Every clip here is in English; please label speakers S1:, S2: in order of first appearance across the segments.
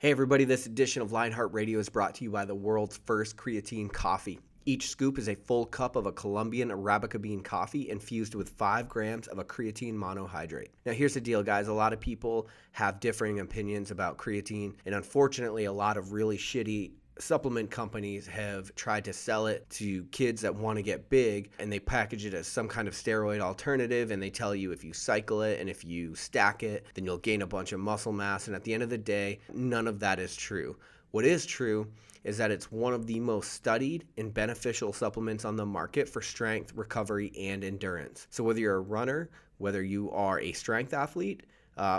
S1: Hey everybody, this edition of Lionheart Radio is brought to you by the world's first creatine coffee. Each scoop is a full cup of a Colombian Arabica bean coffee infused with 5 grams of a creatine monohydrate. Now here's the deal, guys. A lot of people have differing opinions about creatine, and unfortunately a lot of really shitty supplement companies have tried to sell it to kids that want to get big, and they package it as some kind of steroid alternative, and they tell you if you cycle it and if you stack it, then you'll gain a bunch of muscle mass. And at the end of the day, none of that is true. What is true is that it's one of the most studied and beneficial supplements on the market for strength, recovery, and endurance. So whether you're a runner, whether you are a strength athlete,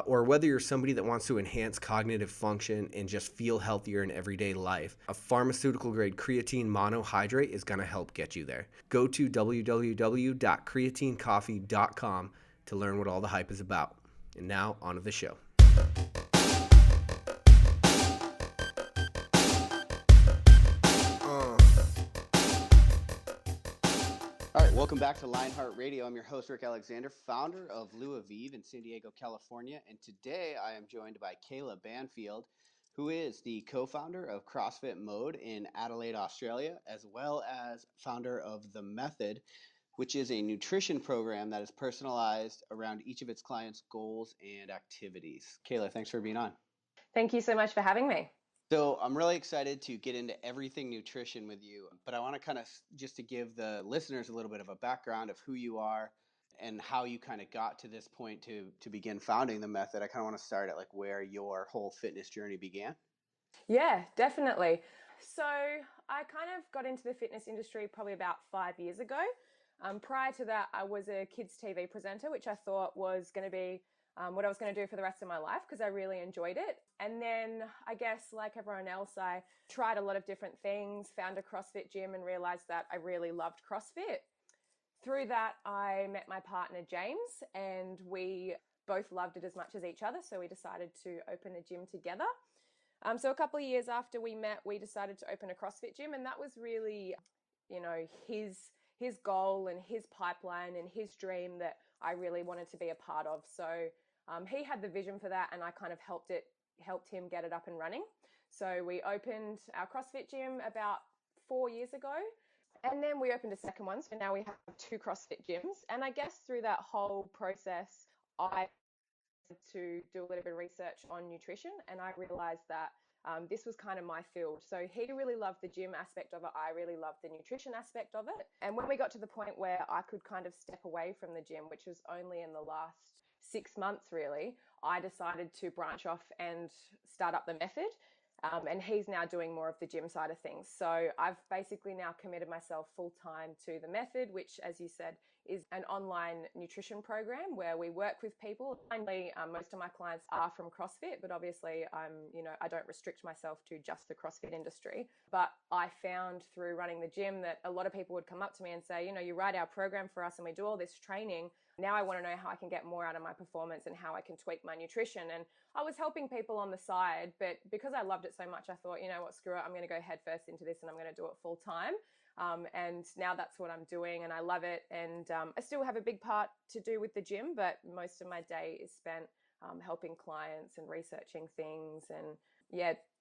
S1: or whether you're somebody that wants to enhance cognitive function and just feel healthier in everyday life, a pharmaceutical grade creatine monohydrate is going to help get you there. Go to www.creatinecoffee.com to learn what all the hype is about. And now, on to the show. All right, welcome back to Lionheart Radio. I'm your host, Rick Alexander, founder of Lou Aviv in San Diego, California. And today I am joined by Kayla Banfield, who is the co-founder of CrossFit Mode in Adelaide, Australia, as well as founder of The Method, which is a nutrition program that is personalized around each of its clients' goals and activities. Kayla, thanks for being on.
S2: Thank you so much for having me.
S1: So I'm really excited to get into everything nutrition with you, but I want to kind of just to give the listeners a little bit of a background of who you are and how you kind of got to this point to begin founding the method. I kind of want to start at like where your whole fitness journey began.
S2: Yeah, definitely. So I kind of got into the fitness industry probably about 5 years ago. Prior to that, I was a kids' TV presenter, which I thought was going to be what I was going to do for the rest of my life because I really enjoyed it. And then I guess like everyone else, I tried a lot of different things, found a CrossFit gym and realized that I really loved CrossFit. Through that, I met my partner, James, and we both loved it as much as each other. So we decided to open a gym together. So a couple of years after we met, we decided to open a CrossFit gym, and that was really, his goal and his pipeline and his dream that I really wanted to be a part of. So he had the vision for that, and I kind of helped him get it up and running. So we opened our CrossFit gym about 4 years ago, and then we opened a second one. So now we have 2 CrossFit gyms, and I guess through that whole process, I to do a little bit of research on nutrition, and I realized that this was kind of my field. So he really loved the gym aspect of it. I really loved the nutrition aspect of it. And when we got to the point where I could kind of step away from the gym, which was only in the last 6 months really, I decided to branch off and start up the method. And he's now doing more of the gym side of things. So I've basically now committed myself full time to the method, which, as you said, is an online nutrition program where we work with people. Finally, most of my clients are from CrossFit, but obviously I don't restrict myself to just the CrossFit industry. But I found through running the gym that a lot of people would come up to me and say, you write our program for us and we do all this training. Now I want to know how I can get more out of my performance and how I can tweak my nutrition. And I was helping people on the side, but because I loved it so much, I thought, screw it, I'm going to go head first into this and I'm going to do it full time. And now that's what I'm doing and I love it. And I still have a big part to do with the gym, but most of my day is spent helping clients and researching things and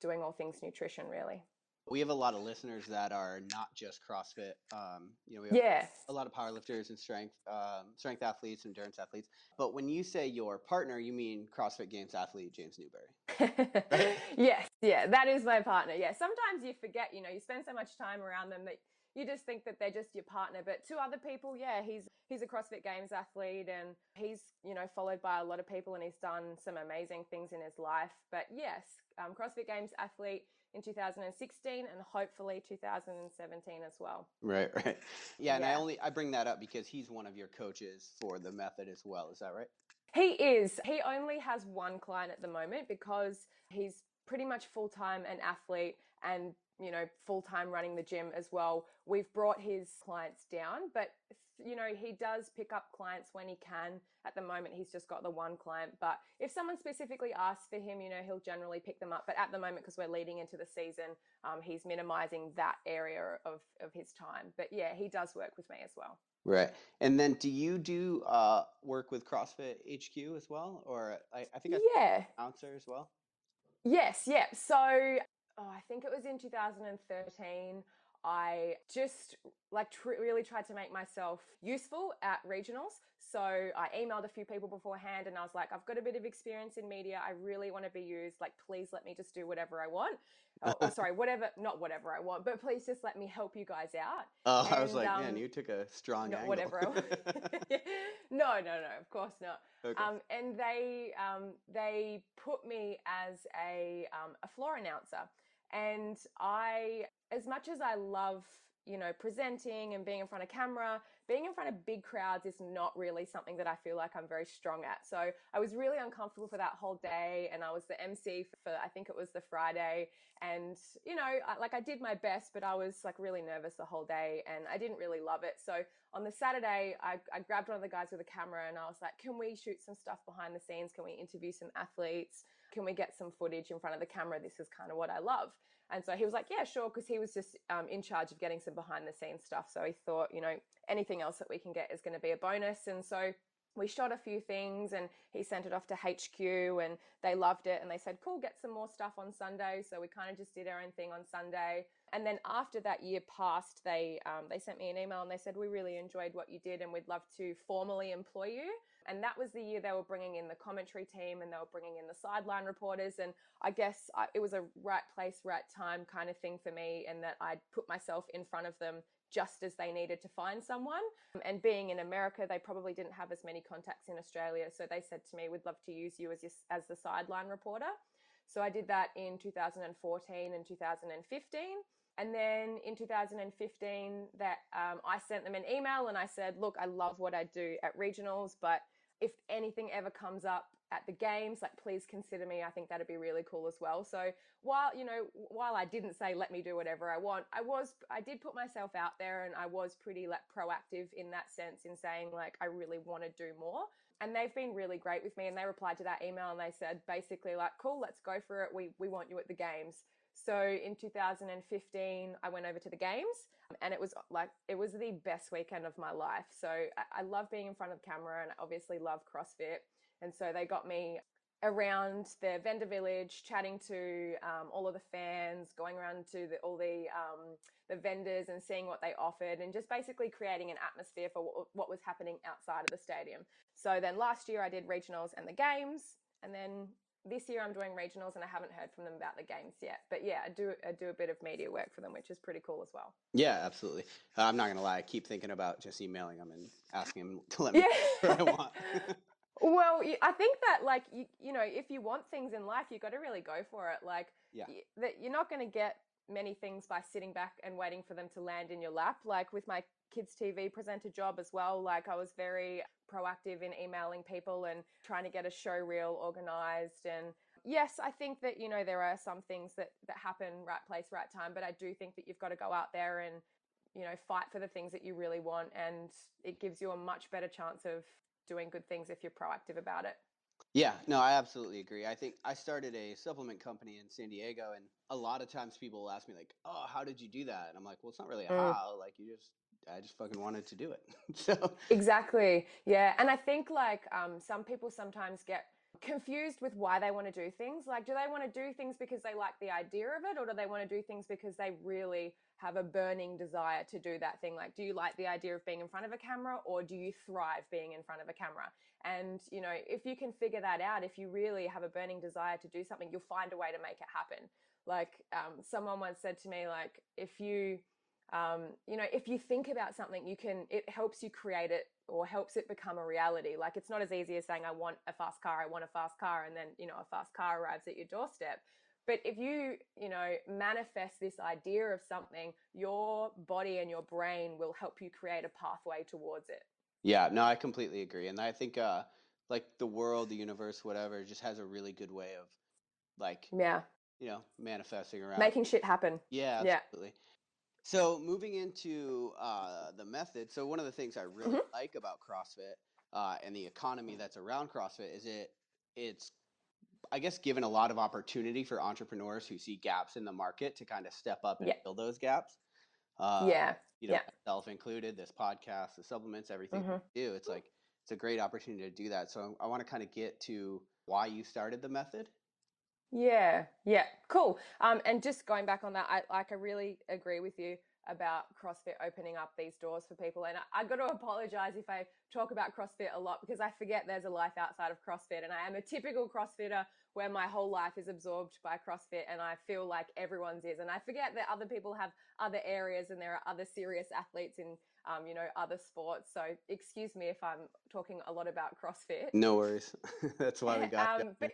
S2: doing all things nutrition really.
S1: We have a lot of listeners that are not just CrossFit. We have
S2: Yeah.
S1: a lot of powerlifters and strength athletes, endurance athletes. But when you say your partner, you mean CrossFit Games athlete James Newbury, right?
S2: Yes, yeah, that is my partner. Yeah, sometimes you forget, you spend so much time around them that you just think that they're just your partner. But to other people, yeah, he's a CrossFit Games athlete and he's, followed by a lot of people and he's done some amazing things in his life. But yes, CrossFit Games athlete in 2016 and hopefully 2017 as well.
S1: Right. Yeah, and
S2: Yeah.
S1: I bring that up because he's one of your coaches for the method as well. Is that right?
S2: He is. He only has one client at the moment because he's pretty much full-time an athlete and, full-time running the gym as well. We've brought his clients down, but, he does pick up clients when he can. At the moment, he's just got the one client. But if someone specifically asks for him, he'll generally pick them up. But at the moment, because we're leading into the season, he's minimizing that area of his time. But yeah, he does work with me as well.
S1: Right. And then do you do work with CrossFit HQ as well? Or I think I
S2: Yeah.
S1: announcer as well?
S2: Yes, yeah. So I think it was in 2013. I just like really tried to make myself useful at regionals. So I emailed a few people beforehand and I was like, I've got a bit of experience in media. I really want to be used. Like, please let me just do whatever I want. Or sorry, whatever, not whatever I want, but please just let me help you guys out.
S1: Oh, I was
S2: And
S1: like, man, you took a strong
S2: not
S1: angle.
S2: whatever I want. No, of course not.
S1: Okay.
S2: And they put me as a floor announcer, and I, as much as I love, presenting and being in front of camera, being in front of big crowds is not really something that I feel like I'm very strong at. So I was really uncomfortable for that whole day, and I was the MC for I think it was the Friday, and I did my best, but I was like really nervous the whole day, and I didn't really love it. So on the Saturday, I grabbed one of the guys with a camera and I was like, can we shoot some stuff behind the scenes? Can we interview some athletes? Can we get some footage in front of the camera? This is kind of what I love. And so he was like, yeah, sure, because he was just in charge of getting some behind the scenes stuff. So he thought, anything else that we can get is going to be a bonus. And so we shot a few things and he sent it off to HQ and they loved it and they said, cool, get some more stuff on Sunday. So we kind of just did our own thing on Sunday. And then after that year passed, they sent me an email and they said, we really enjoyed what you did and we'd love to formally employ you. And that was the year they were bringing in the commentary team and they were bringing in the sideline reporters. And I guess it was a right place, right time kind of thing for me, and that I'd put myself in front of them just as they needed to find someone. And being in America, they probably didn't have as many contacts in Australia. So they said to me, we'd love to use you as the sideline reporter. So I did that in 2014 and 2015. And then in 2015, I sent them an email and I said, look, I love what I do at regionals, but if anything ever comes up at the games, like, please consider me. I think that'd be really cool as well. So while I didn't say let me do whatever I want, I did put myself out there and I was pretty like proactive in that sense, in saying like I really want to do more. And they've been really great with me, and they replied to that email and they said basically like, cool, let's go for it. We want you at the games. So in 2015, I went over to the games and it was the best weekend of my life. So I love being in front of the camera and I obviously love CrossFit. And so they got me around the vendor village, chatting to all of the fans, going around to all the vendors and seeing what they offered, and just basically creating an atmosphere for what was happening outside of the stadium. So then last year I did regionals and the games, and then this year I'm doing regionals and I haven't heard from them about the games yet. But yeah, I do a bit of media work for them, which is pretty cool as well.
S1: Yeah, absolutely. I'm not gonna lie. I keep thinking about just emailing them and asking them to let me
S2: Yeah.
S1: do whatever I want.
S2: Well, I think that like if you want things in life, you got to really go for it. Like
S1: Yeah.
S2: that you're not going to get many things by sitting back and waiting for them to land in your lap. Like with my kids TV presenter job as well, like I was very proactive in emailing people and trying to get a show reel organized. And yes, I think that there are some things that happen right place, right time, but I do think that you've got to go out there and fight for the things that you really want, and it gives you a much better chance of doing good things if you're proactive about it.
S1: Yeah, no, I absolutely agree. I think I started a supplement company in San Diego, and a lot of times people will ask me like, "Oh, how did you do that?" And I'm like, "Well, it's not really a
S2: Mm.
S1: how. Like, I just fucking wanted to do it." So,
S2: Exactly. Yeah. And I think like some people sometimes get confused with why they want to do things. Like, do they want to do things because they like the idea of it, or do they want to do things because they really have a burning desire to do that thing? Like, do you like the idea of being in front of a camera, or do you thrive being in front of a camera? And, if you can figure that out, if you really have a burning desire to do something, you'll find a way to make it happen. Like, someone once said to me, like, if you think about something, it helps you create it or helps it become a reality. Like, it's not as easy as saying, I want a fast car, and then, a fast car arrives at your doorstep. But if you, manifest this idea of something, your body and your brain will help you create a pathway towards it.
S1: yeah, no, I completely agree, and I think like the world, the universe, whatever, just has a really good way of like
S2: Yeah.
S1: manifesting around.
S2: Making shit happen.
S1: Yeah,
S2: Yeah.
S1: absolutely. So moving into the method, so one of the things I really
S2: Mm-hmm.
S1: like about CrossFit and the economy that's around CrossFit is it's I guess given a lot of opportunity for entrepreneurs who see gaps in the market to kind of step up and
S2: Yeah.
S1: fill those gaps. Uh,
S2: Yeah. Yeah.
S1: Myself included, this podcast, the supplements, everything
S2: Mm-hmm.
S1: we do, it's a great opportunity to do that. So I want to kind of get to why you started the method.
S2: Yeah, cool. And just going back on that, I really agree with you about CrossFit opening up these doors for people. And I got to apologize if I talk about CrossFit a lot because I forget there's a life outside of CrossFit. And I am a typical CrossFitter where my whole life is absorbed by CrossFit and I feel like everyone's is. And I forget that other people have other areas and there are other serious athletes in, other sports. So excuse me if I'm talking a lot about CrossFit.
S1: No worries. That's why we got you.
S2: But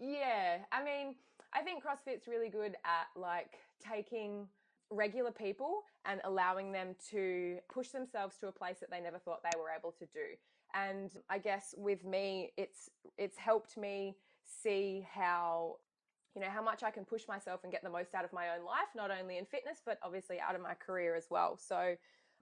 S2: yeah, I mean, I think CrossFit's really good at like taking regular people and allowing them to push themselves to a place that they never thought they were able to do. And I guess with me, it's helped me see how much I can push myself and get the most out of my own life, not only in fitness, but obviously out of my career as well. So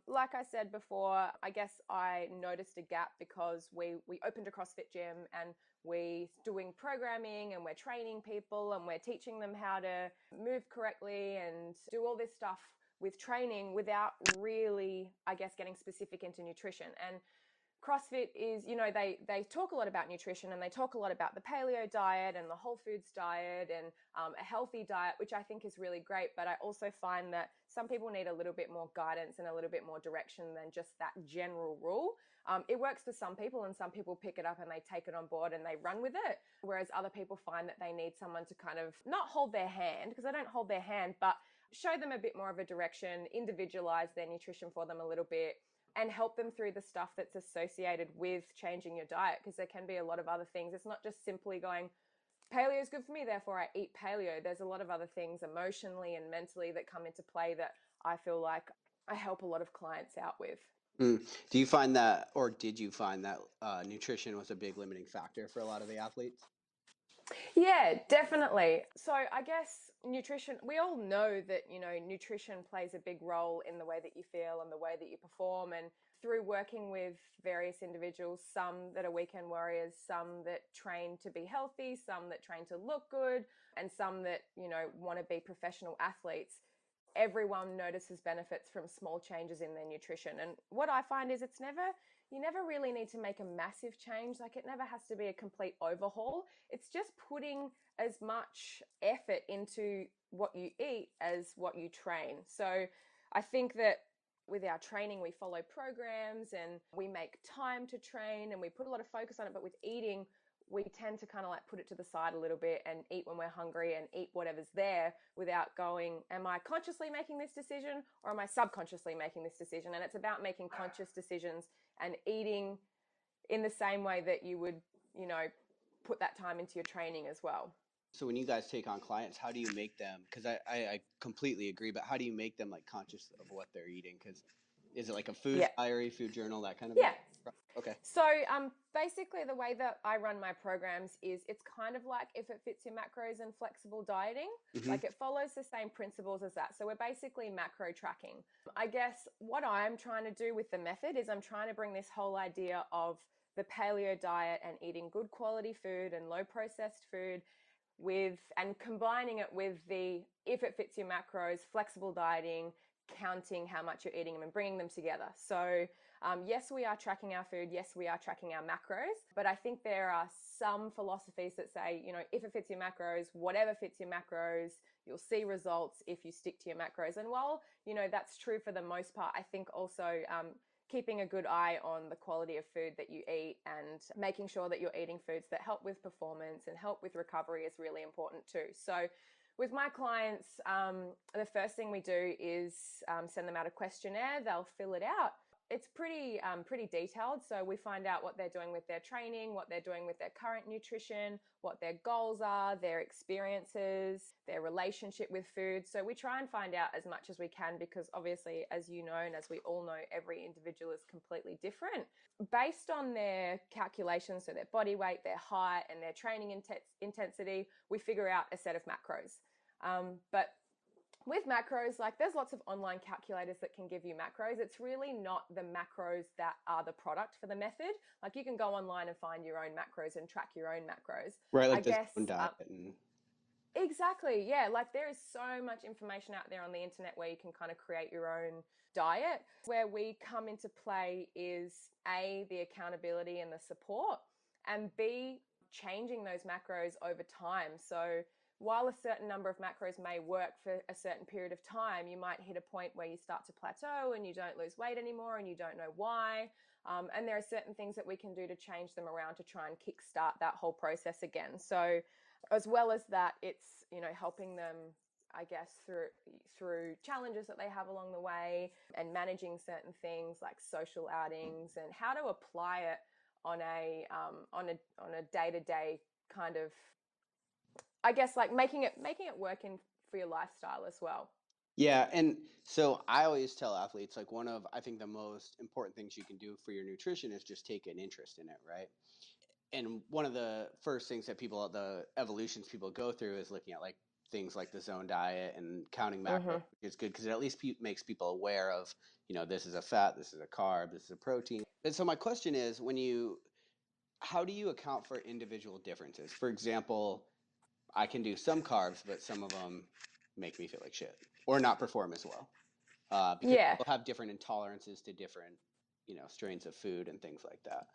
S2: like I said before, I guess I noticed a gap because we opened a CrossFit gym and we're doing programming and we're training people and we're teaching them how to move correctly and do all this stuff with training without really, I guess, getting specific into nutrition. And CrossFit is, they talk a lot about nutrition and they talk a lot about the paleo diet and the whole foods diet and a healthy diet, which I think is really great. But I also find that some people need a little bit more guidance and a little bit more direction than just that general rule. It works for some people and some people pick it up and they take it on board and they run with it. Whereas other people find that they need someone to kind of not hold their hand, because they don't hold their hand, but show them a bit more of a direction, individualize their nutrition for them a little bit, and help them through the stuff that's associated with changing your diet, because there can be a lot of other things. It's not just simply going, paleo is good for me, therefore I eat paleo. There's a lot of other things emotionally and mentally that come into play that I feel like I help a lot of clients out with.
S1: Do you find that, or did you find that nutrition was a big limiting factor for a lot of the athletes?
S2: Yeah, definitely. So I guess nutrition, we all know that, nutrition plays a big role in the way that you feel and the way that you perform. And through working with various individuals, some that are weekend warriors, some that train to be healthy, some that train to look good, and some that, want to be professional athletes, everyone notices benefits from small changes in their nutrition. And what I find is you never really need to make a massive change. Like it never has to be a complete overhaul. It's just putting as much effort into what you eat as what you train. So I think that with our training, we follow programs and we make time to train and we put a lot of focus on it. But with eating, we tend to kind of like put it to the side a little bit and eat when we're hungry and eat whatever's there without going, am I consciously making this decision or am I subconsciously making this decision? And it's about making conscious decisions and eating in the same way that you would, you know, put that time into your training as well.
S1: So when you guys take on clients, how do you make them? Because I completely agree, but how do you make them like conscious of what they're eating? Because is it like a food
S2: Yeah.
S1: diary, food journal, that kind of a?
S2: Yeah.
S1: Okay.
S2: So basically the way that I run my programs is it's kind of like if it fits your macros and flexible dieting,
S1: Hmm.
S2: like it follows the same principles as that. So we're basically macro tracking. I guess what I'm trying to do with the method is I'm trying to bring this whole idea of the paleo diet and eating good quality food and low processed food with and combining it with the if it fits your macros, flexible dieting, counting how much you're eating them and bringing them together. So yes, we are tracking our food. Yes, we are tracking our macros. But I think there are some philosophies that say, if it fits your macros, whatever fits your macros, you'll see results if you stick to your macros. And while, that's true for the most part, I think also keeping a good eye on the quality of food that you eat and making sure that you're eating foods that help with performance and help with recovery is really important too. So with my clients, the first thing we do is send them out a questionnaire. They'll fill it out. It's pretty detailed. So we find out what they're doing with their training, what they're doing with their current nutrition, what their goals are, their experiences, their relationship with food. So we try and find out as much as we can because obviously, as you know, and as we all know, every individual is completely different. Based on their calculations, so their body weight, their height, and their training intensity, we figure out a set of macros. But with macros, like there's lots of online calculators that can give you macros. It's really not the macros that are the product for the method. Like you can go online and find your own macros and track your own macros.
S1: Right,
S2: I
S1: like the zone
S2: guess
S1: diet and.
S2: exactly, yeah. Like there is so much information out there on the internet where you can kind of create your own diet. Where we come into play is A, the accountability and the support, and B, changing those macros over time. So while a certain number of macros may work for a certain period of time, you might hit a point where you start to plateau and you don't lose weight anymore and you don't know why. And there are certain things that we can do to change them around to try and kickstart that whole process again. So as well as that, it's, helping them, I guess, through challenges that they have along the way and managing certain things like social outings and how to apply it on a day-to-day kind of, I guess, like making it work for your lifestyle as well.
S3: Yeah, and so I always tell athletes, like, one of, I think, the most important things you can do for your nutrition is just take an interest in it, right? And one of the first things that the evolutions people go through is looking at like things like the zone diet and counting macros, which is good because it at least makes people aware of, this is a fat, this is a carb, this is a protein. And so my question is, how do you account for individual differences? For example, I can do some carbs, but some of them make me feel like shit or not perform as well. Because people have different intolerances to different, strains of food and things like that.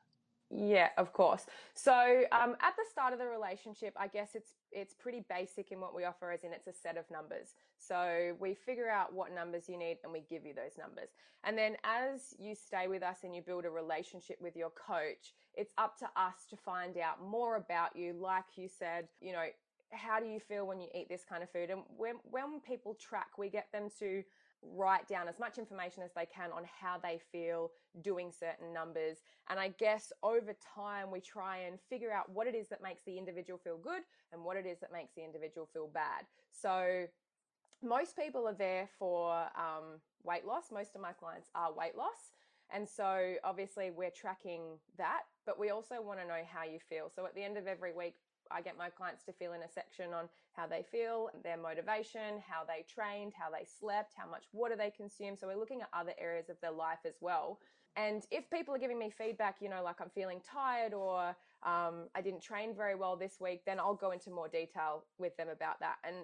S2: Yeah, of course. So at the start of the relationship, I guess it's pretty basic in what we offer, as in it's a set of numbers. So we figure out what numbers you need and we give you those numbers. And then as you stay with us and you build a relationship with your coach, it's up to us to find out more about you. Like you said, how do you feel when you eat this kind of food? And when people track, we get them to write down as much information as they can on how they feel doing certain numbers. And I guess over time, we try and figure out what it is that makes the individual feel good and what it is that makes the individual feel bad. So most people are there for weight loss. Most of my clients are weight loss. And so obviously we're tracking that, but we also want to know how you feel. So at the end of every week, I get my clients to fill in a section on how they feel, their motivation, how they trained, how they slept, how much water they consume. So we're looking at other areas of their life as well. And if people are giving me feedback, like I'm feeling tired or I didn't train very well this week, then I'll go into more detail with them about that. And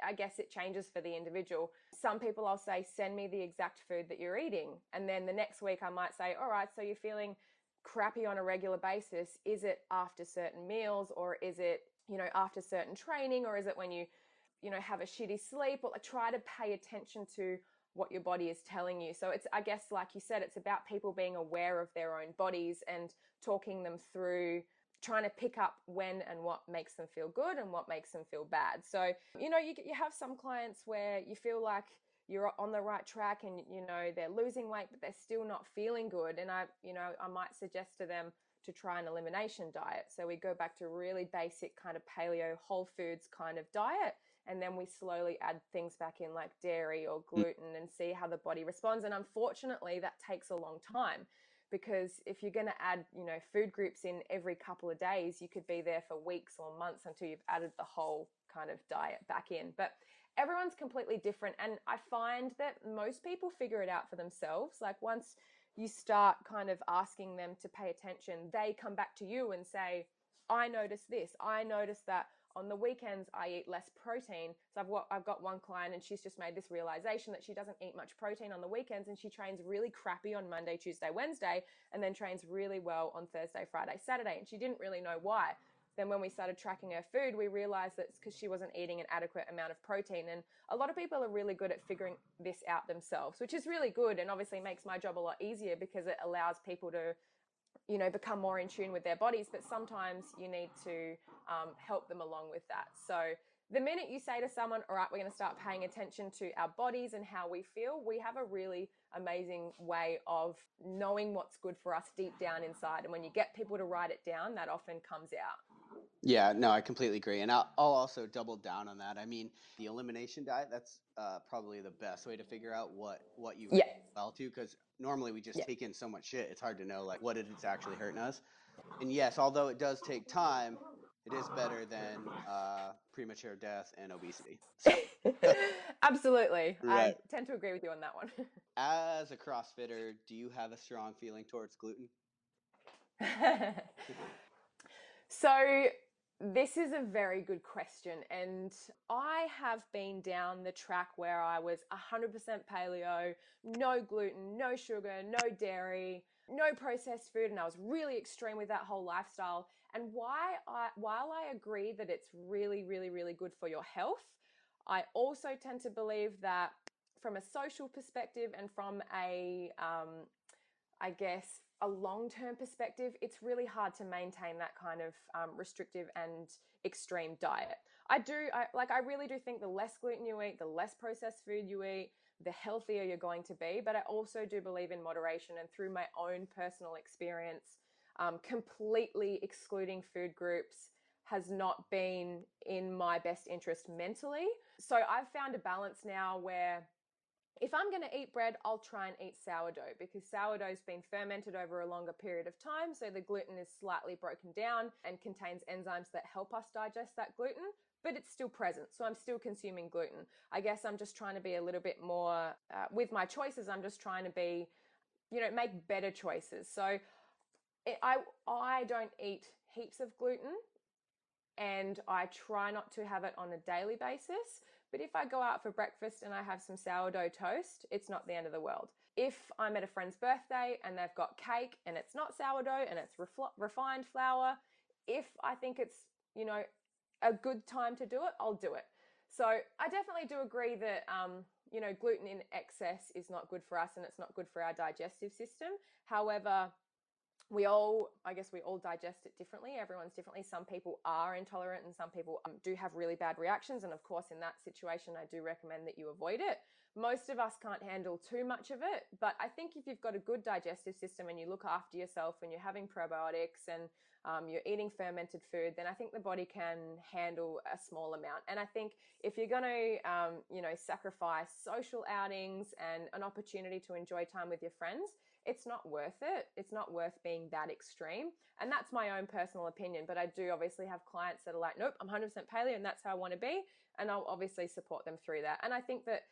S2: I guess it changes for the individual. Some people I'll say, send me the exact food that you're eating. And then the next week I might say, all right, so you're feeling crappy on a regular basis. Is it after certain meals, or is it, after certain training, or is it when you have a shitty sleep? Or try to pay attention to what your body is telling you. So it's, I guess, like you said, it's about people being aware of their own bodies and talking them through, trying to pick up when and what makes them feel good and what makes them feel bad. So, you have some clients where you feel like you're on the right track and, they're losing weight, but they're still not feeling good. And I might suggest to them to try an elimination diet. So we go back to really basic kind of paleo whole foods kind of diet. And then we slowly add things back in like dairy or gluten and see how the body responds. And unfortunately, that takes a long time, because if you're going to add, food groups in every couple of days, you could be there for weeks or months until you've added the whole kind of diet back in. But everyone's completely different. And I find that most people figure it out for themselves. Like once you start kind of asking them to pay attention, they come back to you and say, I noticed this. I noticed that on the weekends I eat less protein. So I've got one client and she's just made this realization that she doesn't eat much protein on the weekends, and she trains really crappy on Monday, Tuesday, Wednesday, and then trains really well on Thursday, Friday, Saturday. And she didn't really know why. Then when we started tracking her food, we realized that it's because she wasn't eating an adequate amount of protein. And a lot of people are really good at figuring this out themselves, which is really good and obviously makes my job a lot easier because it allows people to, become more in tune with their bodies. But sometimes you need to help them along with that. So the minute you say to someone, all right, we're going to start paying attention to our bodies and how we feel, we have a really amazing way of knowing what's good for us deep down inside. And when you get people to write it down, that often comes out.
S3: Yeah, no, I completely agree. And I'll also double down on that. I mean, the elimination diet, that's probably the best way to figure out what you well to, because normally we just take in so much shit. It's hard to know like what it's actually hurting us. And yes, although it does take time, it is better than premature death and obesity. So
S2: Absolutely.
S3: right.
S2: I tend to agree with you on that one.
S3: As a CrossFitter, do you have a strong feeling towards gluten?
S2: So this is a very good question. And I have been down the track where I was 100% paleo, no gluten, no sugar, no dairy, no processed food. And I was really extreme with that whole lifestyle. And while I agree that it's really, really, really good for your health, I also tend to believe that from a social perspective and from I guess, a long-term perspective, it's really hard to maintain that kind of restrictive and extreme diet. I really do think the less gluten you eat, the less processed food you eat, the healthier you're going to be. But I also do believe in moderation, and through my own personal experience, completely excluding food groups has not been in my best interest mentally. So I've found a balance now where if I'm going to eat bread, I'll try and eat sourdough, because sourdough's been fermented over a longer period of time. So the gluten is slightly broken down and contains enzymes that help us digest that gluten, but it's still present. So I'm still consuming gluten. I guess I'm just trying to be a little bit more, with my choices, I'm just trying to be, make better choices. So I don't eat heaps of gluten, and I try not to have it on a daily basis. But if I go out for breakfast and I have some sourdough toast, it's not the end of the world. If I'm at a friend's birthday and they've got cake and it's not sourdough and it's refined flour, if I think it's, a good time to do it, I'll do it. So I definitely do agree that, gluten in excess is not good for us, and it's not good for our digestive system. However, I guess we all digest it differently. Everyone's differently. Some people are intolerant and some people do have really bad reactions. And of course, in that situation, I do recommend that you avoid it. Most of us can't handle too much of it. But I think if you've got a good digestive system and you look after yourself and you're having probiotics and you're eating fermented food, then I think the body can handle a small amount. And I think if you're going to, sacrifice social outings and an opportunity to enjoy time with your friends, it's not worth it. It's not worth being that extreme. And that's my own personal opinion. But I do obviously have clients that are like, nope, I'm 100% paleo and that's how I want to be. And I'll obviously support them through that. And I think that,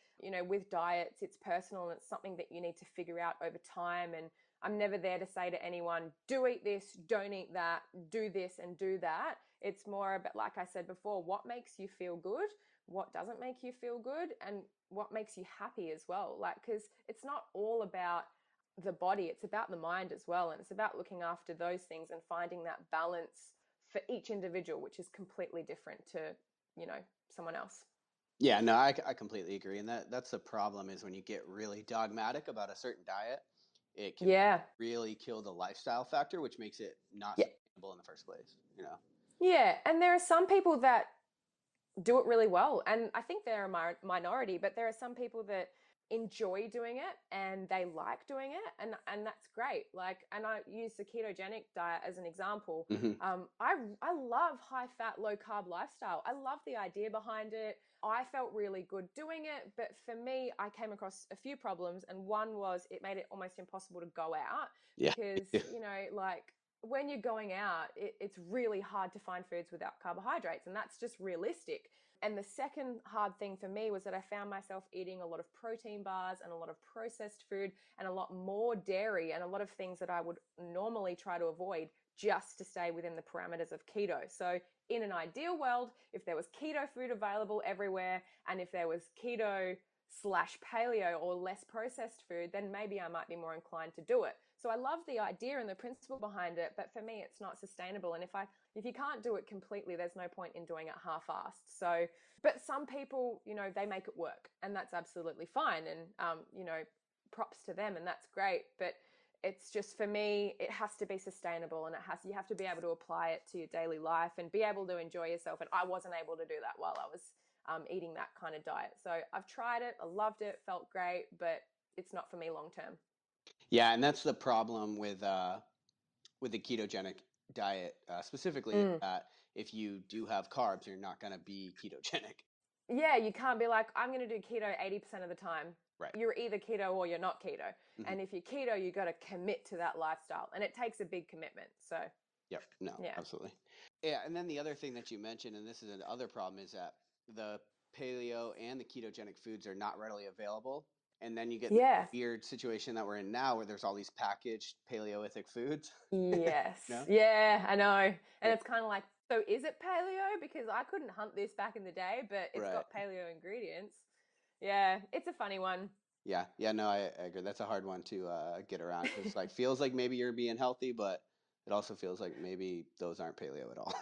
S2: with diets, it's personal and it's something that you need to figure out over time. And I'm never there to say to anyone, do eat this, don't eat that, do this and do that. It's more about, like I said before, what makes you feel good, what doesn't make you feel good, and what makes you happy as well. Because it's not all about the body, it's about the mind as well, and it's about looking after those things and finding that balance for each individual, which is completely different to someone else.
S3: Yeah, no, I completely agree. And that's the problem, is when you get really dogmatic about a certain diet, it can
S2: Yeah.
S3: really kill the lifestyle factor, which makes it not
S2: Yeah.
S3: sustainable in the first place,
S2: Yeah, and there are some people that do it really well, and I think they're a minority, but there are some people that enjoy doing it and they like doing it, and that's great. And I use the ketogenic diet as an example.
S3: Mm-hmm.
S2: I love high fat, low carb lifestyle. I love the idea behind it. I felt really good doing it, but for me, I came across a few problems, and one was it made it almost impossible to go out
S3: Yeah.
S2: because when you're going out, it's really hard to find foods without carbohydrates, and that's just realistic. And the second hard thing for me was that I found myself eating a lot of protein bars and a lot of processed food and a lot more dairy and a lot of things that I would normally try to avoid just to stay within the parameters of keto. So in an ideal world, if there was keto food available everywhere and if there was keto / paleo or less processed food, then maybe I might be more inclined to do it. So I love the idea and the principle behind it, but for me, it's not sustainable. And if you can't do it completely, there's no point in doing it half-assed. So, but some people, they make it work, and that's absolutely fine. And, props to them, and that's great. But it's just, for me, it has to be sustainable, and you have to be able to apply it to your daily life and be able to enjoy yourself. And I wasn't able to do that while I was eating that kind of diet. So I've tried it, I loved it, felt great, but it's not for me long term.
S3: Yeah, and that's the problem with the ketogenic diet specifically, is that if you do have carbs, you're not going to be ketogenic.
S2: Yeah, you can't be like, I'm going to do keto 80% of the time.
S3: Right.
S2: You're either keto or you're not keto.
S3: Mm-hmm.
S2: And if you're keto, you got to commit to that lifestyle, and it takes a big commitment. So
S3: Yep. No,
S2: yeah.
S3: Absolutely. Yeah. And then the other thing that you mentioned, and this is another problem, is that the paleo and the ketogenic foods are not readily available. And then you get the weird situation that we're in now, where there's all these packaged paleolithic foods.
S2: Yes.
S3: No?
S2: Yeah, I know. And it's kind of like, so is it paleo? Because I couldn't hunt this back in the day, but it's got paleo ingredients. Yeah, it's a funny one.
S3: Yeah, no, I agree. That's a hard one to get around, because feels like maybe you're being healthy, but it also feels like maybe those aren't paleo at all.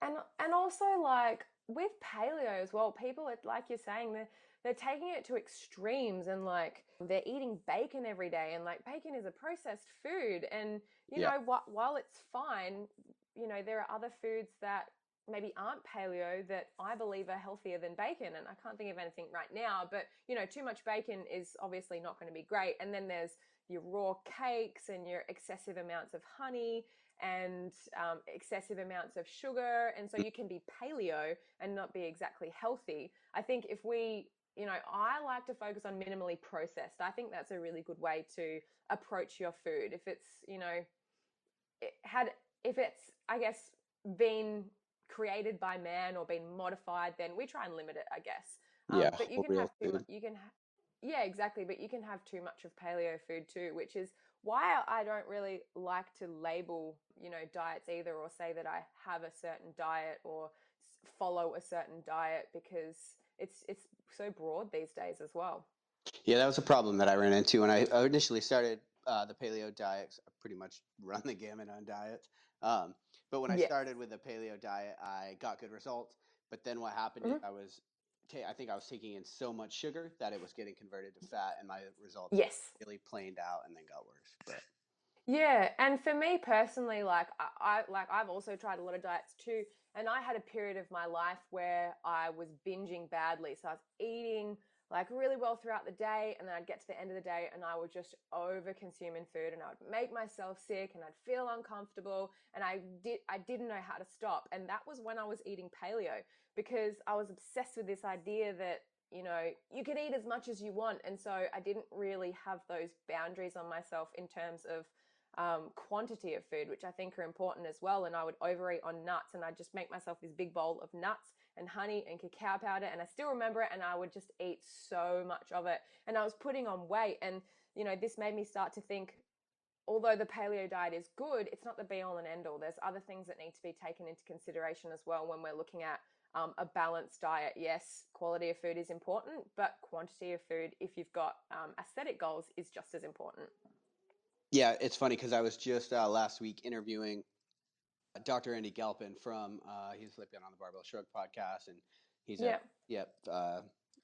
S2: And also like with paleo as well, people like you're saying they're taking it to extremes and like they're eating bacon every day and like bacon is a processed food and you
S3: Yeah.
S2: know while it's fine, you know there are other foods that maybe aren't paleo that I believe are healthier than bacon and I can't think of anything right now, but you know too much bacon is obviously not going to be great. And then there's your raw cakes and your excessive amounts of honey and excessive amounts of sugar. And so you can be paleo and not be exactly healthy. I think if we, you know, I like to focus on minimally processed. I think that's a really good way to approach your food. If it's, you know, if it's, I guess, been created by man or been modified, then we try and limit it, I guess.
S3: Yeah.
S2: But you
S3: Whole
S2: can have
S3: real
S2: too much,
S3: food.
S2: yeah, exactly. But you can have too much of paleo food too, which is why I don't really like to label, you know, diets either or say that I have a certain diet or follow a certain diet because it's so broad these days as well.
S3: Yeah, that was a problem that I ran into when I initially started the paleo diet. 'Cause I pretty much run the gamut on diets. Um, but when I
S2: Yes.
S3: started with the paleo diet, I got good results. But then what happened is
S2: Hmm.
S3: I think I was taking in so much sugar that it was getting converted to fat, and my results
S2: Yes.
S3: really planed out and then got worse. But
S2: Yeah, and for me personally, like I've also tried a lot of diets too, and I had a period of my life where I was binging badly. So I was eating like really well throughout the day, and then I'd get to the end of the day and I would just over consuming food and I would make myself sick and I'd feel uncomfortable and I didn't know how to stop. And that was when I was eating paleo because I was obsessed with this idea that you know, you can eat as much as you want. And so I didn't really have those boundaries on myself in terms of quantity of food, which I think are important as well. And I would overeat on nuts and I'd just make myself this big bowl of nuts and honey and cacao powder. And I still remember it. And I would just eat so much of it. And I was putting on weight. And, you know, this made me start to think, although the paleo diet is good, it's not the be all and end all. There's other things that need to be taken into consideration as well when we're looking at a balanced diet. Yes, quality of food is important, but quantity of food, if you've got aesthetic goals, is just as important.
S3: yeah, it's funny because I was just last week interviewing Dr. Andy Galpin from he's been on the Barbell Shrug podcast, and he's a
S2: Yeah.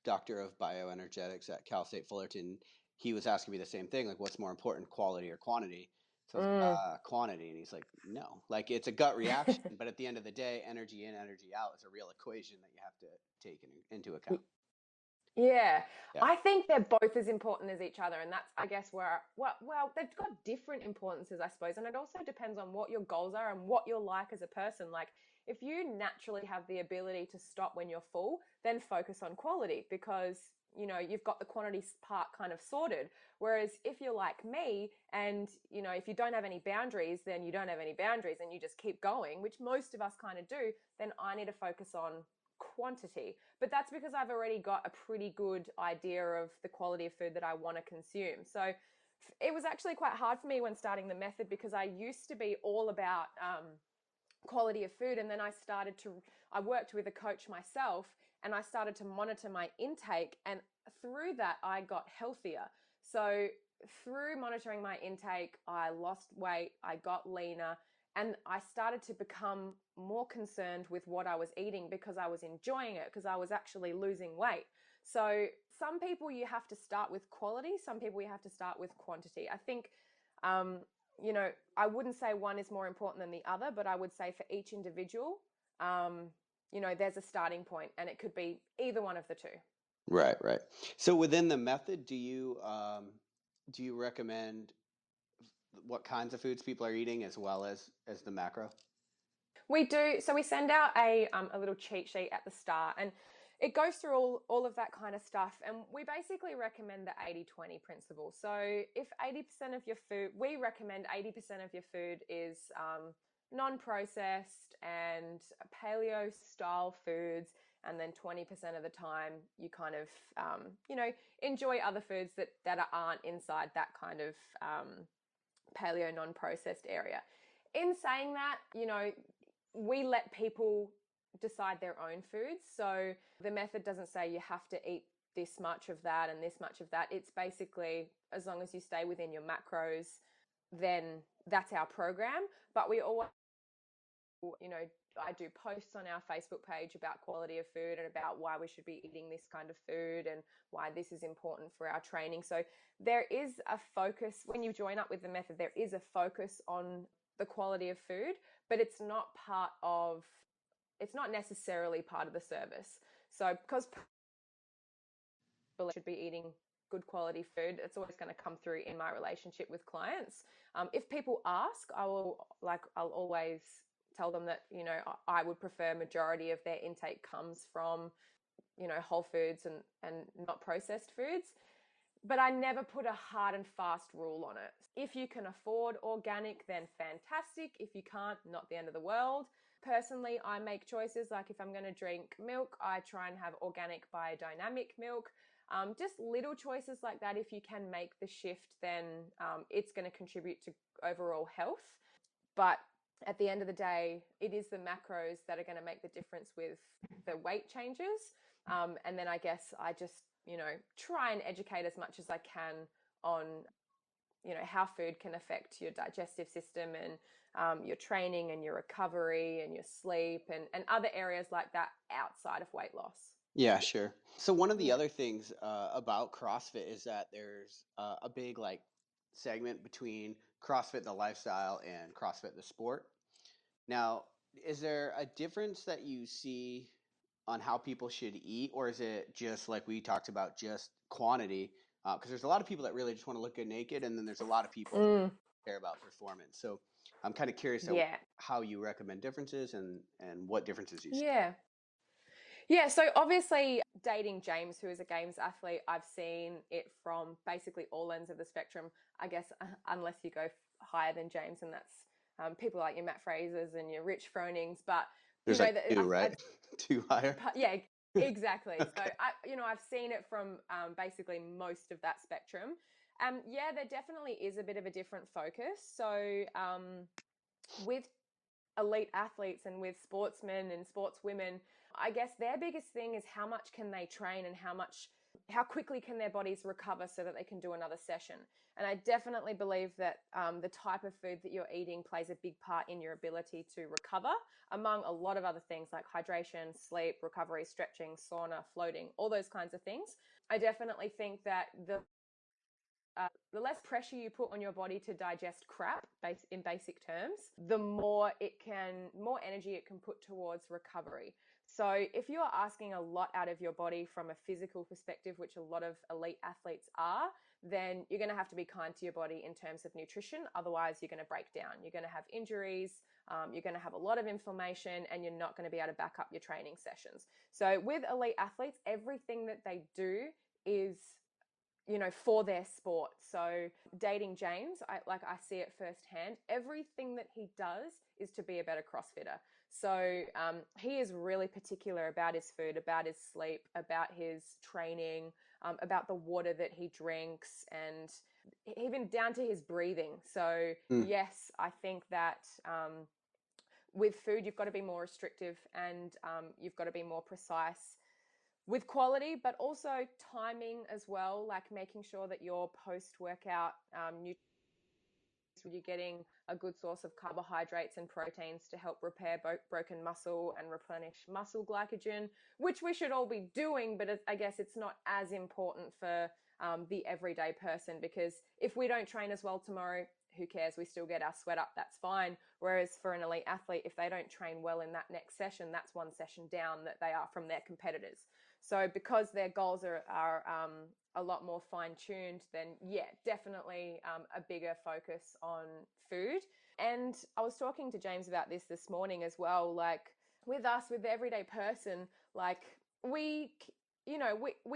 S3: doctor of bioenergetics at Cal State Fullerton. He was asking me the same thing, like, what's more important, quality or quantity? So I was
S2: Mm.
S3: like, quantity, and he's like, no, like it's a gut reaction, but at the end of the day, energy in, energy out is a real equation that you have to take into account.
S2: Yeah,
S3: Yeah,
S2: I think they're both as important as each other, and that's, I guess, where well, they've got different importances, I suppose, and it also depends on what your goals are and what you're like as a person. Like, if you naturally have the ability to stop when you're full, then focus on quality because you know you've got the quantity part kind of sorted. Whereas if you're like me, and you know if you don't have any boundaries, then you don't have any boundaries, and you just keep going, which most of us kind of do. Then I need to focus on quantity, but that's because I've already got a pretty good idea of the quality of food that I want to consume. So it was actually quite hard for me when starting the method because I used to be all about quality of food, and then I worked with a coach myself and I started to monitor my intake, and through that I got healthier. So through monitoring my intake, I lost weight, I got leaner, and I started to become more concerned with what I was eating because I was enjoying it, because I was actually losing weight. So some people you have to start with quality, some people you have to start with quantity. I think um, you know, I wouldn't say one is more important than the other, but I would say for each individual, um, you know, there's a starting point and it could be either one of the two.
S3: right, right. So within the method, do you recommend what kinds of foods people are eating as well as the macro?
S2: We do. So we send out a little cheat sheet at the start and it goes through all of that kind of stuff. And we basically recommend the 80-20 principle. So if 80% of your food, we recommend 80% of your food is non-processed and paleo style foods. And then 20% of the time you kind of, you know, enjoy other foods that aren't inside that kind of paleo non-processed area. In saying that, you know, we let people decide their own foods. So the method doesn't say you have to eat this much of that and this much of that. It's basically as long as you stay within your macros, then that's our program. But we always, I do posts on our Facebook page about quality of food and about why we should be eating this kind of food and why this is important for our training. So there is a focus when you join up with the method, there is a focus on the quality of food, but it's not necessarily part of the service. So because people should be eating good quality food, it's always going to come through in my relationship with clients. If people ask, I'll always tell them that, I would prefer majority of their intake comes from, whole foods and not processed foods. But I never put a hard and fast rule on it. If you can afford organic, then fantastic. If you can't, not the end of the world. Personally, I make choices. Like if I'm going to drink milk, I try and have organic biodynamic milk. Just little choices like that. If you can make the shift, then it's going to contribute to overall health. But at the end of the day, it is the macros that are going to make the difference with the weight changes. And then I guess I just, try and educate as much as I can on, how food can affect your digestive system and your training and your recovery and your sleep and other areas like that outside of weight loss.
S3: Yeah, sure. So one of the other things about CrossFit is that there's a big segment between CrossFit the lifestyle and CrossFit the sport. Now, is there a difference that you see on how people should eat, or is it just like we talked about, just quantity? Because there's a lot of people that really just want to look good naked, and then there's a lot of people that care about performance. So I'm kind of curious how you recommend differences and what differences you see.
S2: Yeah, so obviously dating James, who is a games athlete, I've seen it from basically all ends of the spectrum, I guess, unless you go higher than James, and that's people like your Matt Frasers and your Rich Fronings. But
S3: there's two, right? Two higher.
S2: Yeah, exactly. Okay. So I've seen it from basically most of that spectrum. Yeah, there definitely is a bit of a different focus. So with elite athletes and with sportsmen and sportswomen, I guess their biggest thing is how much can they train and how quickly can their bodies recover so that they can do another session. And I definitely believe that the type of food that you're eating plays a big part in your ability to recover, among a lot of other things like hydration, sleep, recovery, stretching, sauna, floating, all those kinds of things. I definitely think that the less pressure you put on your body to digest crap in basic terms, the more energy it can put towards recovery. So if you are asking a lot out of your body from a physical perspective, which a lot of elite athletes are, then you're going to have to be kind to your body in terms of nutrition. Otherwise, you're going to break down. You're going to have injuries. You're going to have a lot of inflammation, and you're not going to be able to back up your training sessions. So with elite athletes, everything that they do is for their sport. So dating James, I see it firsthand. Everything that he does is to be a better CrossFitter. So he is really particular about his food, about his sleep, about his training, about the water that he drinks, and even down to his breathing. So yes, I think that with food, you've got to be more restrictive and you've got to be more precise with quality, but also timing as well, like making sure that your post-workout you're getting a good source of carbohydrates and proteins to help repair broken muscle and replenish muscle glycogen, which we should all be doing, but I guess it's not as important for the everyday person, because if we don't train as well tomorrow, who cares? We still get our sweat up, that's fine. Whereas for an elite athlete, if they don't train well in that next session, that's one session down that they are from their competitors. So because their goals are a lot more fine-tuned, then yeah, definitely a bigger focus on food. And I was talking to James about this morning as well, like with the everyday person, like we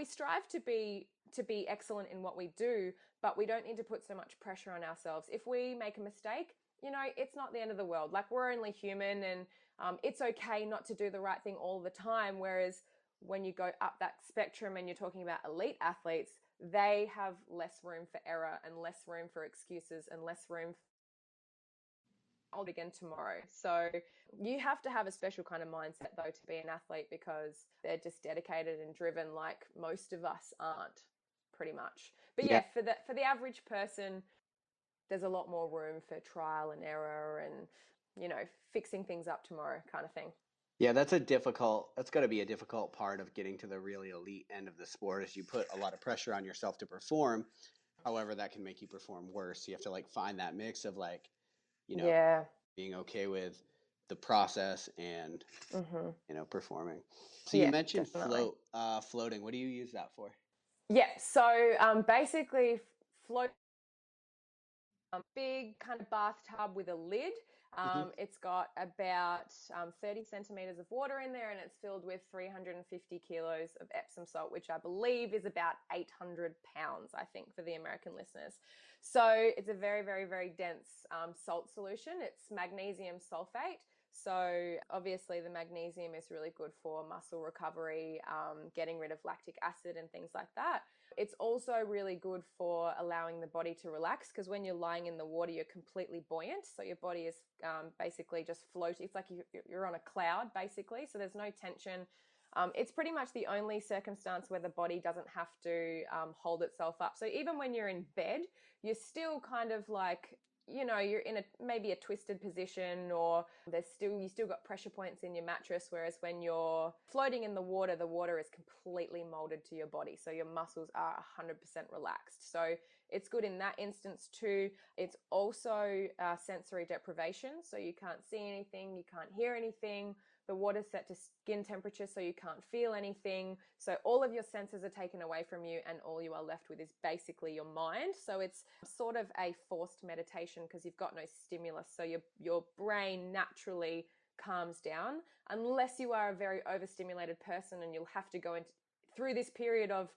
S2: strive to be excellent in what we do, but we don't need to put so much pressure on ourselves. If we make a mistake, it's not the end of the world. Like, we're only human, and it's okay not to do the right thing all the time. Whereas when you go up that spectrum and you're talking about elite athletes, they have less room for error and less room for excuses and less room I'll begin tomorrow. So you have to have a special kind of mindset, though, to be an athlete, because they're just dedicated and driven like most of us aren't, pretty much. But yeah, for the average person, there's a lot more room for trial and error and, fixing things up tomorrow kind of thing.
S3: Yeah, that's got to be a difficult part of getting to the really elite end of the sport is you put a lot of pressure on yourself to perform. However, that can make you perform worse. You have to like find that mix of like, you know,
S2: Yeah.
S3: being okay with the process and, performing. So you
S2: Yeah,
S3: mentioned
S2: definitely.
S3: floating. What do you use that for?
S2: Yeah. So basically, float big kind of bathtub with a lid.
S3: Hmm.
S2: It's got about 30 centimeters of water in there, and it's filled with 350 kilos of Epsom salt, which I believe is about 800 pounds, I think, for the American listeners. So it's a very, very, very dense salt solution. It's magnesium sulfate. So obviously the magnesium is really good for muscle recovery, getting rid of lactic acid and things like that. It's also really good for allowing the body to relax, because when you're lying in the water, you're completely buoyant. So your body is basically just floating. It's like you're on a cloud, basically. So there's no tension. It's pretty much the only circumstance where the body doesn't have to hold itself up. So even when you're in bed, you're still kind of like, you're in maybe a twisted position, or you still got pressure points in your mattress. Whereas when you're floating in the water is completely molded to your body. So your muscles are 100% relaxed. So it's good in that instance too. It's also sensory deprivation. So you can't see anything, you can't hear anything. The water's set to skin temperature, so you can't feel anything. So all of your senses are taken away from you, and all you are left with is basically your mind. So it's sort of a forced meditation because you've got no stimulus. So your brain naturally calms down, unless you are a very overstimulated person, and you'll have to go through this period of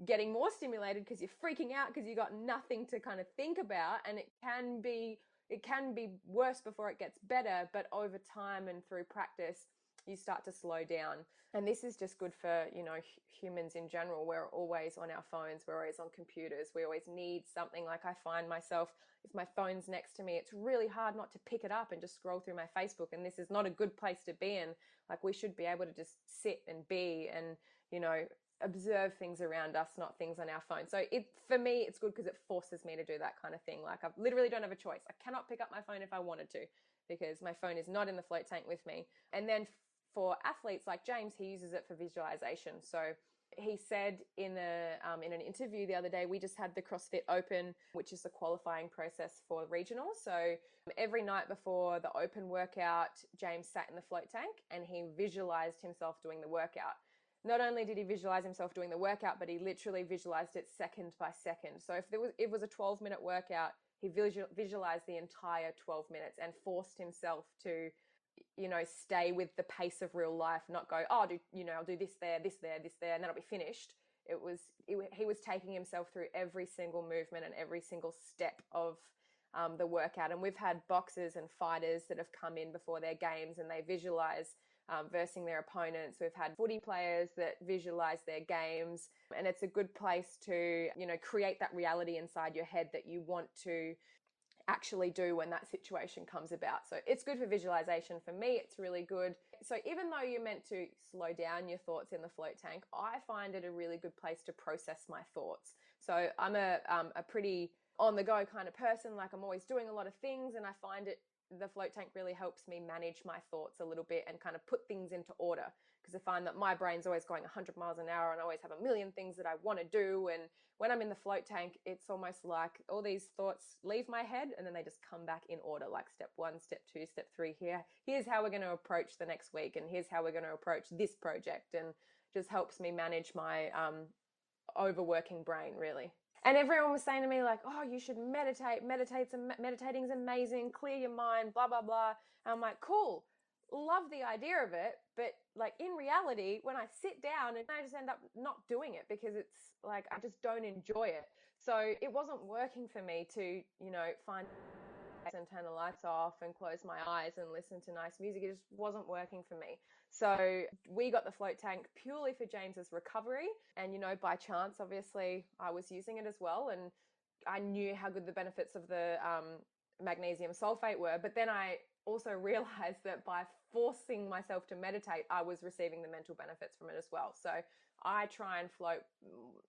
S2: getting more stimulated because you're freaking out because you got nothing to kind of think about. And it can be worse before it gets better, but over time and through practice, you start to slow down. And this is just good for, humans in general. We're always on our phones, we're always on computers, we always need something. Like, I find myself, if my phone's next to me, it's really hard not to pick it up and just scroll through my Facebook. And this is not a good place to be in. Like, we should be able to just sit and be and, observe things around us, not things on our phone. So for me, it's good because it forces me to do that kind of thing. Like, I literally don't have a choice. I cannot pick up my phone if I wanted to, because my phone is not in the float tank with me. And then for athletes like James, he uses it for visualization. So he said in an interview the other day, we just had the CrossFit Open, which is the qualifying process for regionals. So every night before the open workout, James sat in the float tank and he visualized himself doing the workout. Not only did he visualize himself doing the workout, but he literally visualized it second by second. So if it was a 12-minute workout, he visualized the entire 12 minutes and forced himself to, stay with the pace of real life, not go, I'll do this there, this there, this there, and then I'll be finished. He was taking himself through every single movement and every single step of the workout. And we've had boxers and fighters that have come in before their games and they visualize versing their opponents. We've had footy players that visualize their games, and it's a good place to, create that reality inside your head that you want to actually do when that situation comes about. So it's good for visualization. For me, it's really good. So even though you're meant to slow down your thoughts in the float tank, I find it a really good place to process my thoughts. So I'm a pretty on the go kind of person. Like, I'm always doing a lot of things, and I find the float tank really helps me manage my thoughts a little bit and kind of put things into order, because I find that my brain's always going 100 miles an hour and I always have a million things that I want to do. And when I'm in the float tank, it's almost like all these thoughts leave my head and then they just come back in order, like step 1, step 2, step 3. Here's how we're going to approach the next week, and here's how we're going to approach this project, and just helps me manage my overworking brain, really. And everyone was saying to me, like, oh, you should meditate. Meditating's amazing. Clear your mind, blah, blah, blah. And I'm like, cool. Love the idea of it. But like, in reality, when I sit down, and I just end up not doing it because it's like, I just don't enjoy it. So it wasn't working for me to, find and turn the lights off and close my eyes and listen to nice music. It just wasn't working for me. So we got the float tank purely for James's recovery. And, by chance, obviously, I was using it as well. And I knew how good the benefits of the magnesium sulfate were. But then I also realized that by forcing myself to meditate, I was receiving the mental benefits from it as well. So I try and float.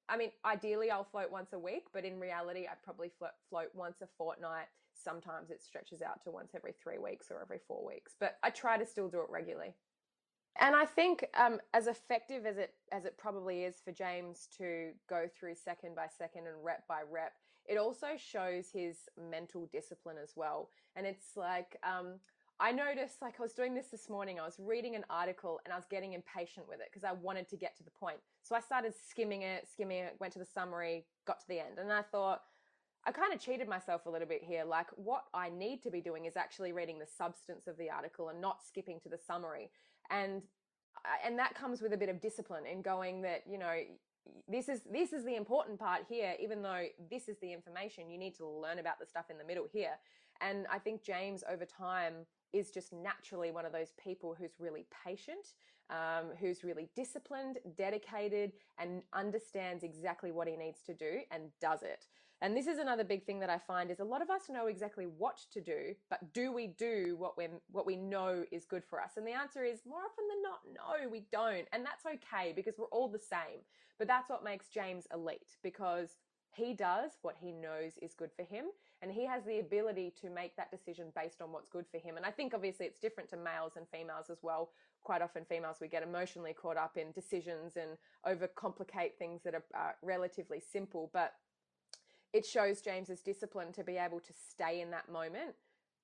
S2: I mean, ideally I'll float once a week, but in reality I probably float once a fortnight. Sometimes it stretches out to once every 3 weeks or every 4 weeks, but I try to still do it regularly. And I think as effective as it probably is for James to go through second by second and rep by rep, it also shows his mental discipline as well. And it's like I noticed, like I was doing this morning, I was reading an article and I was getting impatient with it because I wanted to get to the point. So I started skimming it, went to the summary, got to the end, and I thought, I kind of cheated myself a little bit here. Like, what I need to be doing is actually reading the substance of the article and not skipping to the summary. And that comes with a bit of discipline in going that, you know, this is the important part here. Even though this is the information, you need to learn about the stuff in the middle here. And I think James over time is just naturally one of those people who's really patient, who's really disciplined, dedicated, and understands exactly what he needs to do and does it. And this is another big thing that I find is a lot of us know exactly what to do, but do we do what we know is good for us? And the answer is more often than not, no, we don't. And that's okay because we're all the same. But that's what makes James elite, because he does what he knows is good for him, and he has the ability to make that decision based on what's good for him. And I think obviously it's different to males and females as well. Quite often females, we get emotionally caught up in decisions and overcomplicate things that are relatively simple. But it shows James's discipline to be able to stay in that moment.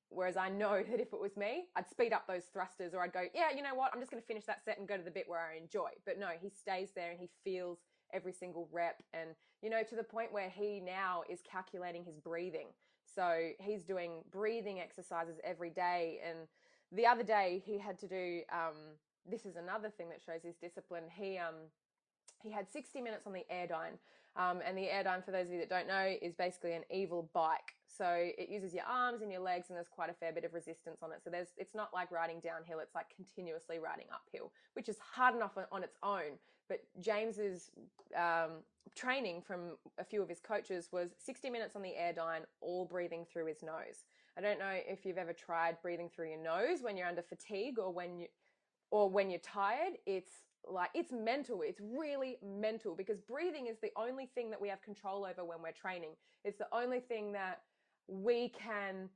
S2: Whereas I know that if it was me, I'd speed up those thrusters, or I'd go, yeah, you know what, I'm just going to finish that set and go to the bit where I enjoy. But no, he stays there and he feels every single rep. And, you know, to the point where he now is calculating his breathing. So he's doing breathing exercises every day. And the other day he had to do, this is another thing that shows his discipline. He had 60 minutes on the Airdyne. And the Airdyne, for those of you that don't know, is basically an evil bike. So it uses your arms and your legs, and there's quite a fair bit of resistance on it. So it's not like riding downhill, it's like continuously riding uphill, which is hard enough on its own. But James's training from a few of his coaches was 60 minutes on the Airdyne, all breathing through his nose. I don't know if you've ever tried breathing through your nose when you're under fatigue or when you're tired. It's mental. It's really mental, because breathing is the only thing that we have control over when we're training. It's the only thing that we can,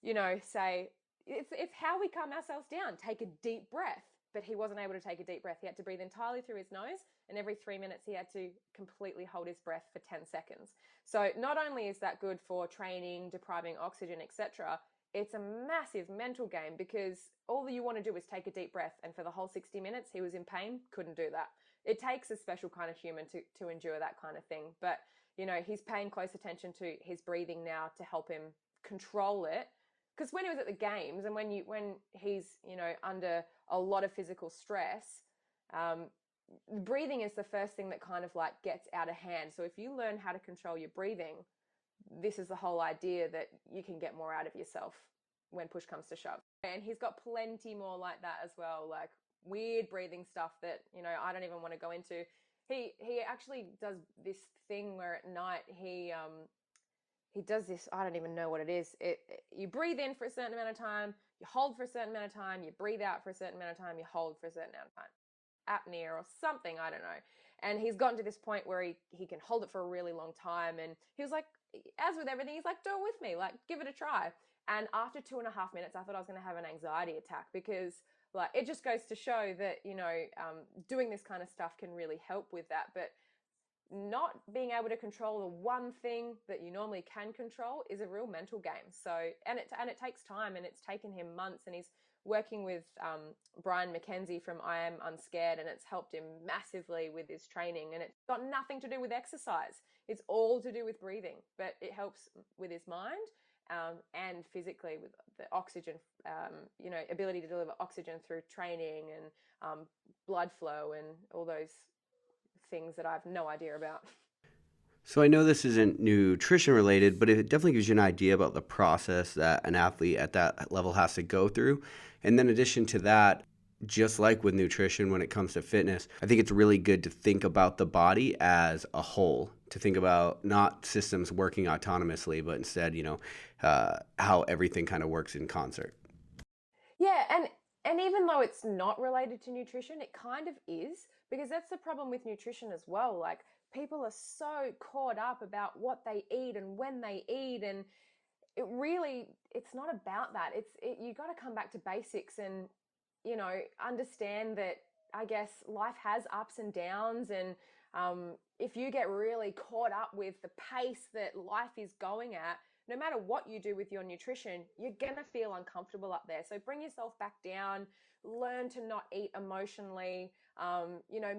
S2: you know, say, it's how we calm ourselves down. Take a deep breath. But he wasn't able to take a deep breath. He had to breathe entirely through his nose, and every 3 minutes he had to completely hold his breath for 10 seconds. So not only is that good for training, depriving oxygen, etc., it's a massive mental game, because all you want to do is take a deep breath. And for the whole 60 minutes, he was in pain, couldn't do that. It takes a special kind of human to endure that kind of thing. But, you know, he's paying close attention to his breathing now to help him control it. Because when he was at the games, and when he's, you know, under a lot of physical stress, breathing is the first thing that kind of like gets out of hand. So if you learn how to control your breathing, this is the whole idea that you can get more out of yourself when push comes to shove. And he's got plenty more like that as well, like weird breathing stuff that, you know, I don't even want to go into. He actually does this thing where at night he does this, I don't even know what it is. You breathe in for a certain amount of time, you hold for a certain amount of time, you breathe out for a certain amount of time, you hold for a certain amount of time. Apnea or something, I don't know. And he's gotten to this point where he can hold it for a really long time. And he was like, as with everything, he's like, do it with me, like give it a try. And after 2.5 minutes, I thought I was going to have an anxiety attack, because like it just goes to show that, you know, doing this kind of stuff can really help with that. But not being able to control the one thing that you normally can control is a real mental game. So, and it takes time, and it's taken him months, and he's working with Brian McKenzie from I Am Unscared, and it's helped him massively with his training. And it's got nothing to do with exercise. It's all to do with breathing, but it helps with his mind and physically with the oxygen, you know, ability to deliver oxygen through training and blood flow and all those things that I have no idea about.
S1: So I know this isn't nutrition related, but it definitely gives you an idea about the process that an athlete at that level has to go through. And then in addition to that, just like with nutrition when it comes to fitness, I think it's really good to think about the body as a whole, to think about not systems working autonomously, but instead, you know, how everything kind of works in concert.
S2: Yeah, and even though it's not related to nutrition, it kind of is, because that's the problem with nutrition as well. Like, people are so caught up about what they eat and when they eat, and it's not about that. You got to come back to basics and, understand that, I guess, life has ups and downs. And if you get really caught up with the pace that life is going at, no matter what you do with your nutrition, you're going to feel uncomfortable up there. So bring yourself back down, learn to not eat emotionally,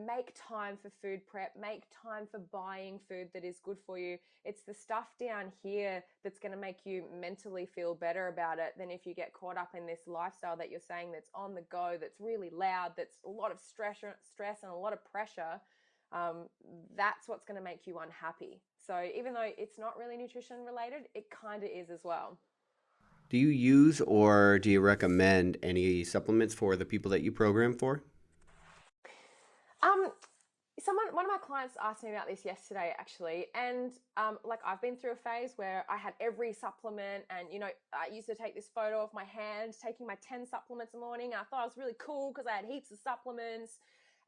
S2: make time for food prep, make time for buying food that is good for you. It's the stuff down here that's going to make you mentally feel better about it than if you get caught up in this lifestyle that you're saying that's on the go, that's really loud, that's a lot of stress and a lot of pressure. That's what's going to make you unhappy. So even though it's not really nutrition related, it kind of is as well.
S1: Do you use or do you recommend any supplements for the people that you program for?
S2: Um, one of my clients asked me about this yesterday, actually, and like, I've been through a phase where I had every supplement, and I used to take this photo of my hand taking my 10 supplements a morning. I thought I was really cool because I had heaps of supplements,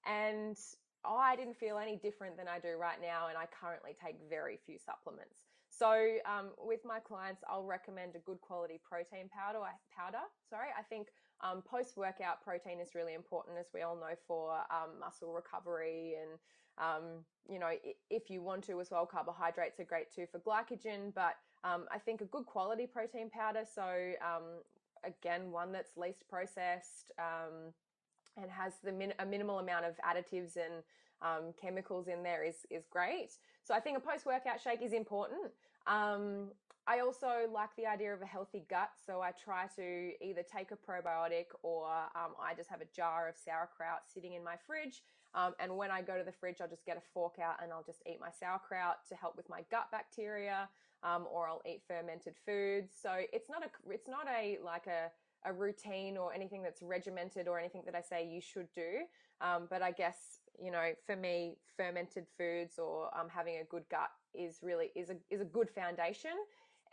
S2: and I didn't feel any different than I do right now, and I currently take very few supplements. So with my clients, I'll recommend a good quality protein powder. I think post-workout protein is really important, as we all know, for muscle recovery. And if you want to as well, carbohydrates are great too for glycogen. But I think a good quality protein powder, so again, one that's least processed, and has a minimal amount of additives and chemicals in there is great. So I think a post-workout shake is important. I also like the idea of a healthy gut, so I try to either take a probiotic, or I just have a jar of sauerkraut sitting in my fridge. And when I go to the fridge, I'll just get a fork out and I'll just eat my sauerkraut to help with my gut bacteria, or I'll eat fermented foods. So it's not a routine or anything that's regimented or anything that I say you should do. But I guess, for me, fermented foods or having a good gut is a good foundation.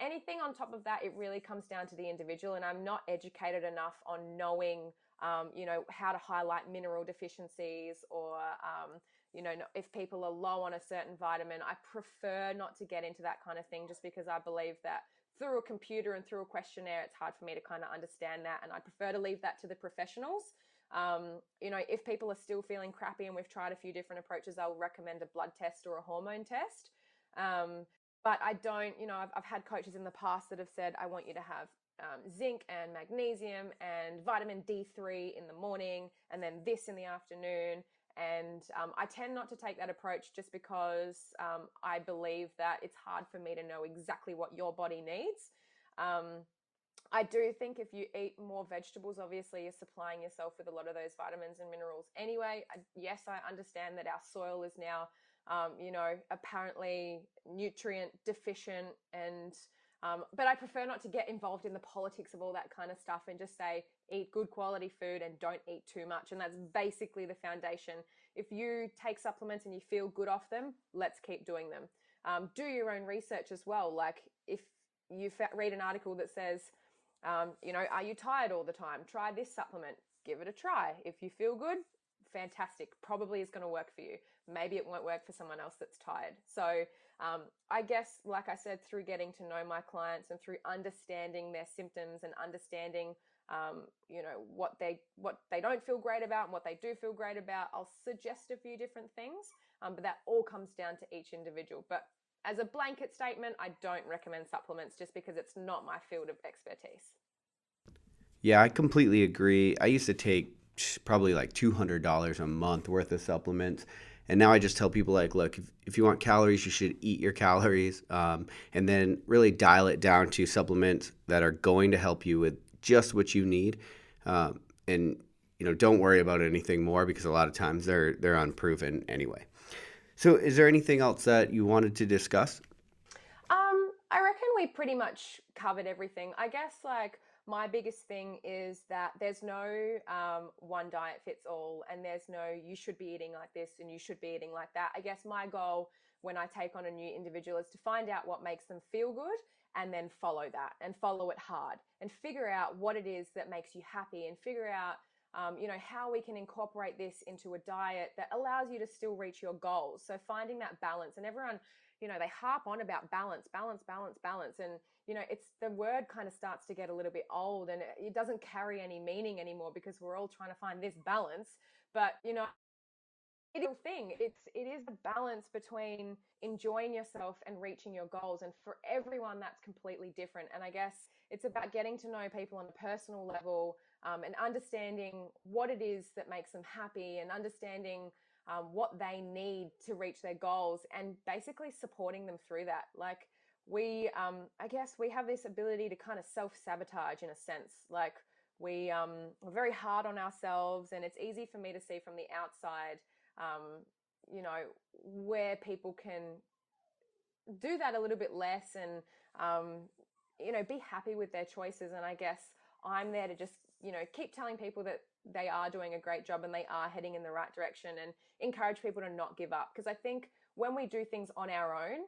S2: Anything on top of that, it really comes down to the individual, and I'm not educated enough on knowing, how to highlight mineral deficiencies, or, if people are low on a certain vitamin. I prefer not to get into that kind of thing, just because I believe that through a computer and through a questionnaire, it's hard for me to kind of understand that. And I prefer to leave that to the professionals. If people are still feeling crappy and we've tried a few different approaches, I'll recommend a blood test or a hormone test. But I don't, I've had coaches in the past that have said, I want you to have zinc and magnesium and vitamin D3 in the morning, and then this in the afternoon. And I tend not to take that approach, just because I believe that it's hard for me to know exactly what your body needs. I do think if you eat more vegetables, obviously you're supplying yourself with a lot of those vitamins and minerals anyway. Yes, I understand that our soil is now, apparently nutrient deficient, and but I prefer not to get involved in the politics of all that kind of stuff, and just say, eat good quality food and don't eat too much. And that's basically the foundation. If you take supplements and you feel good off them, let's keep doing them. Do your own research as well. Like, if you read an article that says, are you tired all the time? Try this supplement. Give it a try. If you feel good, fantastic. Probably is going to work for you. Maybe it won't work for someone else that's tired. So I guess, like I said, through getting to know my clients and through understanding their symptoms and understanding, what they don't feel great about and what they do feel great about, I'll suggest a few different things. But that all comes down to each individual. But as a blanket statement, I don't recommend supplements, just because it's not my field of expertise.
S1: Yeah, I completely agree. I used to take probably like $200 a month worth of supplements. And now I just tell people, like, look, if you want calories, you should eat your calories, and then really dial it down to supplements that are going to help you with just what you need. And, don't worry about anything more, because a lot of times they're unproven anyway. So is there anything else that you wanted to discuss?
S2: I reckon we pretty much covered everything. I guess, like, my biggest thing is that there's no one diet fits all, and there's no, you should be eating like this and you should be eating like that. I guess my goal when I take on a new individual is to find out what makes them feel good, and then follow that and follow it hard, and figure out what it is that makes you happy, and figure out how we can incorporate this into a diet that allows you to still reach your goals. So finding that balance, and everyone, they harp on about balance. And, it's the word kind of starts to get a little bit old, and it doesn't carry any meaning anymore because we're all trying to find this balance. But, it is a thing. It is the balance between enjoying yourself and reaching your goals. And for everyone, that's completely different. And I guess it's about getting to know people on a personal level, and understanding what it is that makes them happy, and understanding what they need to reach their goals, and basically supporting them through that. Like I guess we have this ability to kind of self-sabotage in a sense. Like we're very hard on ourselves, and it's easy for me to see from the outside, where people can do that a little bit less, and, be happy with their choices. And I guess I'm there to just, keep telling people that they are doing a great job and they are heading in the right direction, and encourage people to not give up. Because I think when we do things on our own,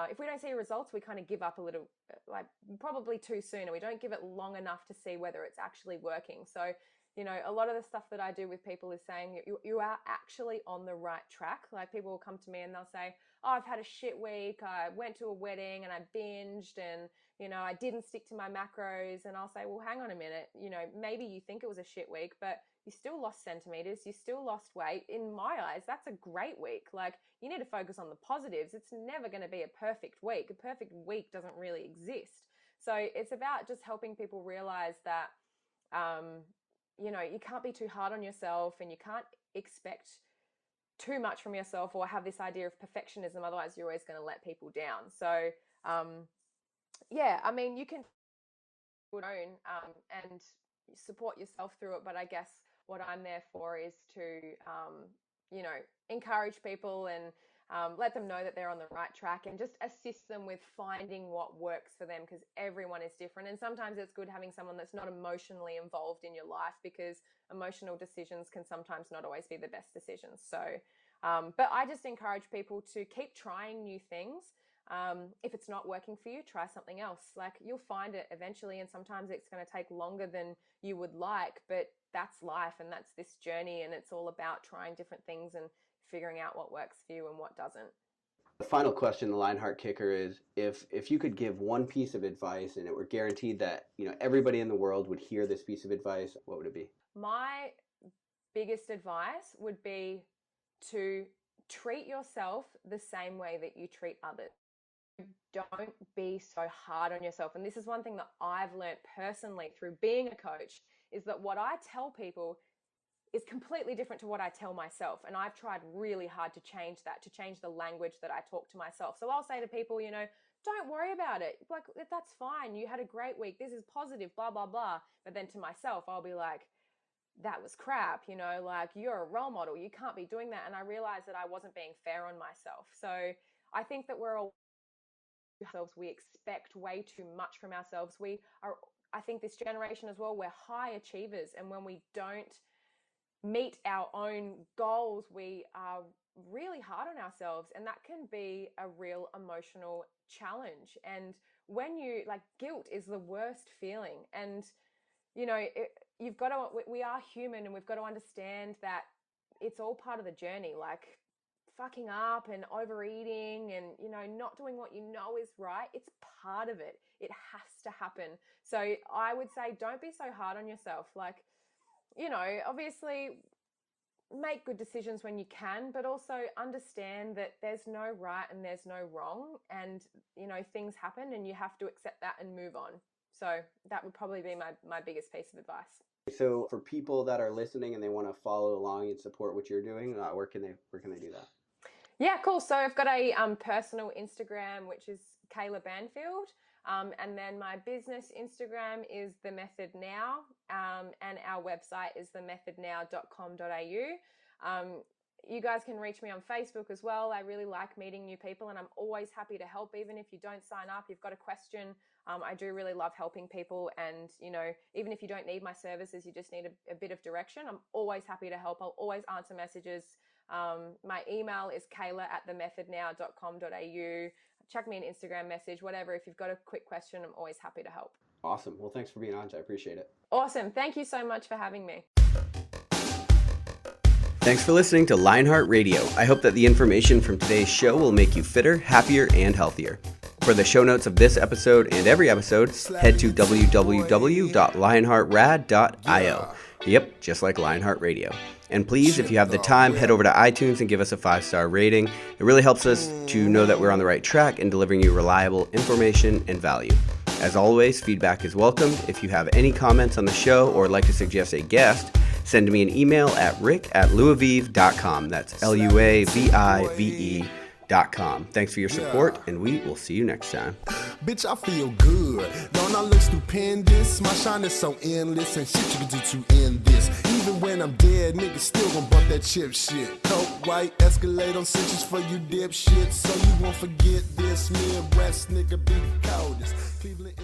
S2: if we don't see results, we kind of give up a little, like probably too soon, and we don't give it long enough to see whether it's actually working. So, a lot of the stuff that I do with people is saying you are actually on the right track. Like people will come to me and they'll say, oh, I've had a shit week. I went to a wedding and I binged, and, I didn't stick to my macros. And I'll say, well, hang on a minute. Maybe you think it was a shit week, but you still lost centimeters. You still lost weight. In my eyes, that's a great week. Like you need to focus on the positives. It's never going to be a perfect week. A perfect week doesn't really exist. So it's about just helping people realize that, you can't be too hard on yourself, and you can't expect too much from yourself, or have this idea of perfectionism. Otherwise, you're always going to let people down. So, you can own, and support yourself through it. But I guess what I'm there for is to, encourage people, and let them know that they're on the right track, and just assist them with finding what works for them, because everyone is different. And sometimes it's good having someone that's not emotionally involved in your life, because emotional decisions can sometimes not always be the best decisions. So, but I just encourage people to keep trying new things. If it's not working for you, try something else. Like you'll find it eventually, and sometimes it's going to take longer than you would like, but that's life, and that's this journey, and it's all about trying different things and figuring out what works for you and what doesn't.
S3: The final question, the Lionheart kicker, is if you could give one piece of advice and it were guaranteed that everybody in the world would hear this piece of advice, what would it be?
S2: My biggest advice would be to treat yourself the same way that you treat others. Don't be so hard on yourself. And this is one thing that I've learned personally through being a coach, is that what I tell people is completely different to what I tell myself. And I've tried really hard to change that, to change the language that I talk to myself. So I'll say to people, don't worry about it. Like, that's fine. You had a great week. This is positive, blah, blah, blah. But then to myself, I'll be like, that was crap, like you're a role model. You can't be doing that. And I realized that I wasn't being fair on myself. So I think that we expect way too much from ourselves. I think this generation as well, we're high achievers. And when we don't meet our own goals, we are really hard on ourselves, and that can be a real emotional challenge. And when guilt is the worst feeling. And we are human, and we've got to understand that it's all part of the journey. Like fucking up and overeating and, not doing what is right. It's part of it. It has to happen. So I would say, don't be so hard on yourself. Like, obviously make good decisions when you can, but also understand that there's no right and there's no wrong. And, things happen, and you have to accept that and move on. So that would probably be my biggest piece of advice.
S3: So for people that are listening and they want to follow along and support what you're doing, where can they do that?
S2: Yeah, cool. So I've got a personal Instagram, which is Kayla Banfield. And then my business Instagram is The Method Now. And our website is themethodnow.com.au. You guys can reach me on Facebook as well. I really like meeting new people, and I'm always happy to help. Even if you don't sign up, you've got a question. I do really love helping people. And, even if you don't need my services, you just need a bit of direction, I'm always happy to help. I'll always answer messages. My email is kayla@themethodnow.com.au. Chuck me an Instagram message, whatever. If you've got a quick question, I'm always happy to help.
S3: Awesome. Well, thanks for being on. I appreciate it.
S2: Awesome. Thank you so much for having me.
S1: Thanks for listening to Lionheart Radio. I hope that the information from today's show will make you fitter, happier, and healthier. For the show notes of this episode and every episode, head to www.lionheartrad.io. Yep, just like Lionheart Radio. And please, if you have the time, head over to iTunes and give us a 5-star rating. It really helps us to know that we're on the right track and delivering you reliable information and value. As always, feedback is welcomed. If you have any comments on the show or would like to suggest a guest, send me an email at rick@luavive.com. That's LUAVIVE.com. Thanks for your support, and we will see you next time.
S4: Bitch, I feel good. Don't I look stupendous? My shine is so endless, and shit you can do to end this. Even when I'm dead, niggas still gon' bump that chip shit. Coke, white, Escalade on cinches for you dipshit. So you won't forget this. Midwest nigga be the coldest. Cleveland